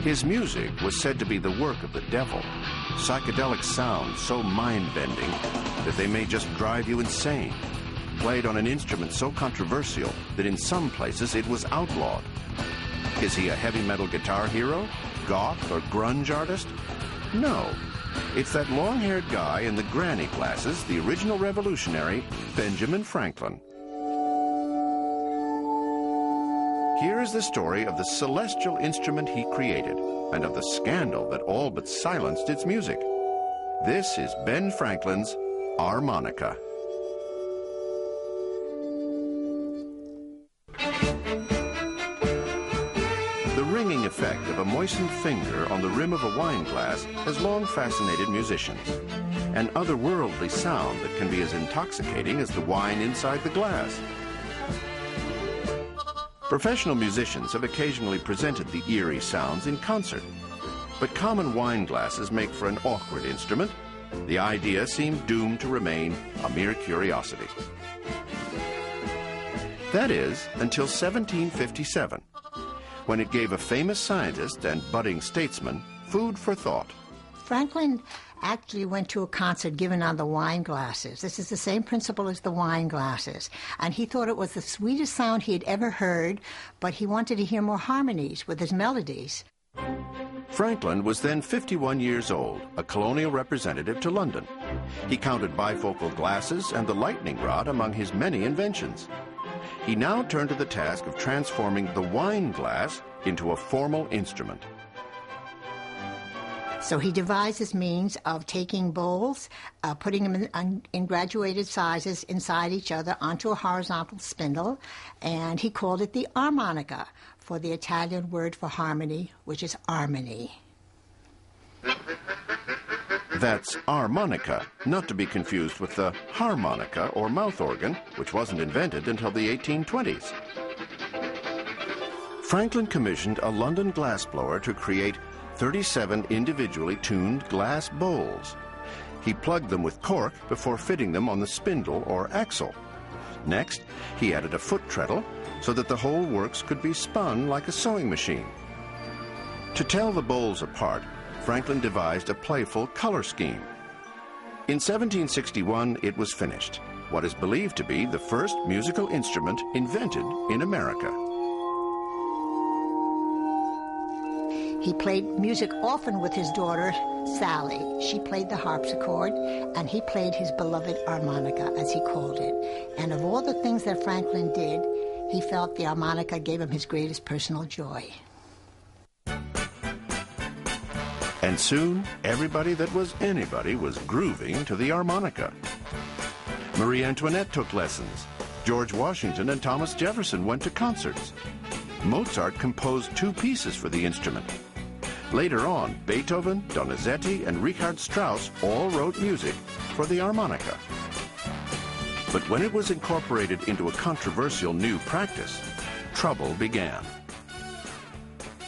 His music was said to be the work of the devil, psychedelic sounds so mind-bending that they may just drive you insane, played on an instrument so controversial that in some places it was outlawed. Is he a heavy metal guitar hero, goth, or grunge artist? No. It's that long-haired guy in the granny glasses, the original revolutionary, Benjamin Franklin. Here is the story of the celestial instrument he created and of the scandal that all but silenced its music. This is Ben Franklin's armonica. The ringing effect of a moistened finger on the rim of a wine glass has long fascinated musicians. An otherworldly sound that can be as intoxicating as the wine inside the glass. Professional musicians have occasionally presented the eerie sounds in concert, but common wine glasses make for an awkward instrument. The idea seemed doomed to remain a mere curiosity. That is, until 1757, when it gave a famous scientist and budding statesman food for thought. Franklin actually went to a concert given on the wine glasses. This is the same principle as the wine glasses. And he thought it was the sweetest sound he had ever heard, but he wanted to hear more harmonies with his melodies. Franklin was then 51 years old, a colonial representative to London. He counted bifocal glasses and the lightning rod among his many inventions. He now turned to the task of transforming the wine glass into a formal instrument. So he devised his means of taking bowls, putting them in graduated sizes inside each other onto a horizontal spindle, and he called it the armonica, for the Italian word for harmony, which is armony. That's armonica, not to be confused with the harmonica or mouth organ, which wasn't invented until the 1820s. Franklin commissioned a London glassblower to create 37 individually tuned glass bowls. He plugged them with cork before fitting them on the spindle or axle. Next, he added a foot treadle so that the whole works could be spun like a sewing machine. To tell the bowls apart, Franklin devised a playful color scheme. In 1761, it was finished, what is believed to be the first musical instrument invented in America. He played music often with his daughter, Sally. She played the harpsichord, and he played his beloved armonica, as he called it. And of all the things that Franklin did, he felt the armonica gave him his greatest personal joy. And soon, everybody that was anybody was grooving to the armonica. Marie Antoinette took lessons. George Washington and Thomas Jefferson went to concerts. Mozart composed 2 pieces for the instrument. Later on, Beethoven, Donizetti, and Richard Strauss all wrote music for the armonica. But when it was incorporated into a controversial new practice, trouble began.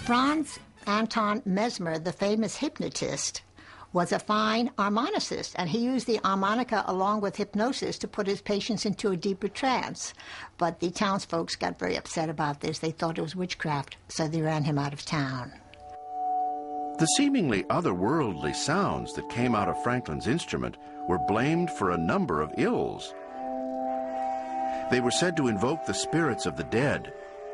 Franz Anton Mesmer, the famous hypnotist, was a fine harmonicist, and he used the harmonica along with hypnosis to put his patients into a deeper trance. But the townsfolk got very upset about this. They thought it was witchcraft, so they ran him out of town. The seemingly otherworldly sounds that came out of Franklin's instrument were blamed for a number of ills. They were said to invoke the spirits of the dead,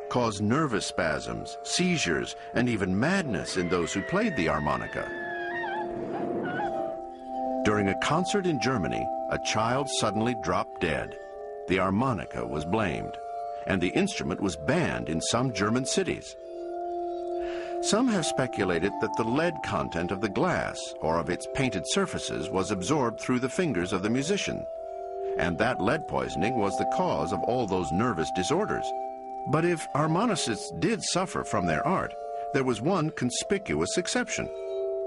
cause nervous spasms, seizures, and even madness in those who played the armonica. During a concert in Germany, a child suddenly dropped dead. The harmonica was blamed, and the instrument was banned in some German cities. Some have speculated that the lead content of the glass or of its painted surfaces was absorbed through the fingers of the musician, and that lead poisoning was the cause of all those nervous disorders. But if harmonicists did suffer from their art, there was one conspicuous exception.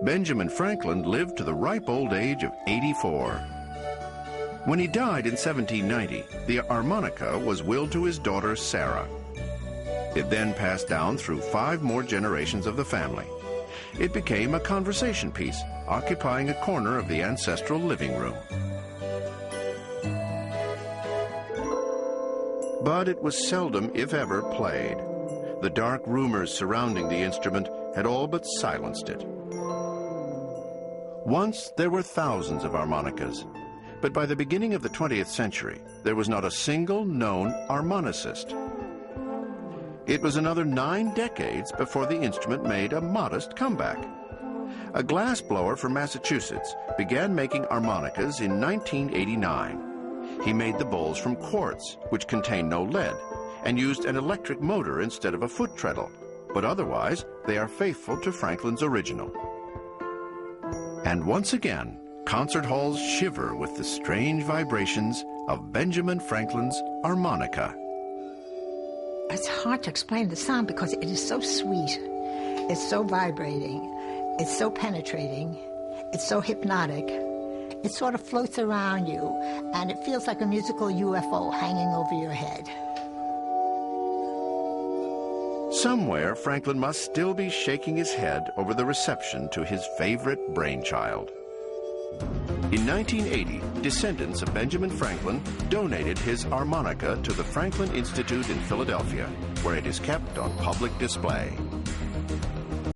Benjamin Franklin lived to the ripe old age of 84. When he died in 1790, the harmonica was willed to his daughter Sarah. It then passed down through 5 more generations of the family. It became a conversation piece, occupying a corner of the ancestral living room. But it was seldom, if ever, played. the dark rumors surrounding the instrument had all but silenced it. Once there were thousands of harmonicas, but by the beginning of the 20th century, there was not a single known harmonicist. It was another 9 decades before the instrument made a modest comeback. A glassblower from Massachusetts began making harmonicas in 1989. He made the bowls from quartz, which contained no lead, and used an electric motor instead of a foot treadle, but otherwise they are faithful to Franklin's original. And once again, concert halls shiver with the strange vibrations of Benjamin Franklin's harmonica. It's hard to explain the sound because it is so sweet. It's so vibrating. It's so penetrating. It's so hypnotic. It sort of floats around you, and it feels like a musical UFO hanging over your head. Somewhere, Franklin must still be shaking his head over the reception to his favorite brainchild. In 1980, descendants of Benjamin Franklin donated his harmonica to the Franklin Institute in Philadelphia, where it is kept on public display.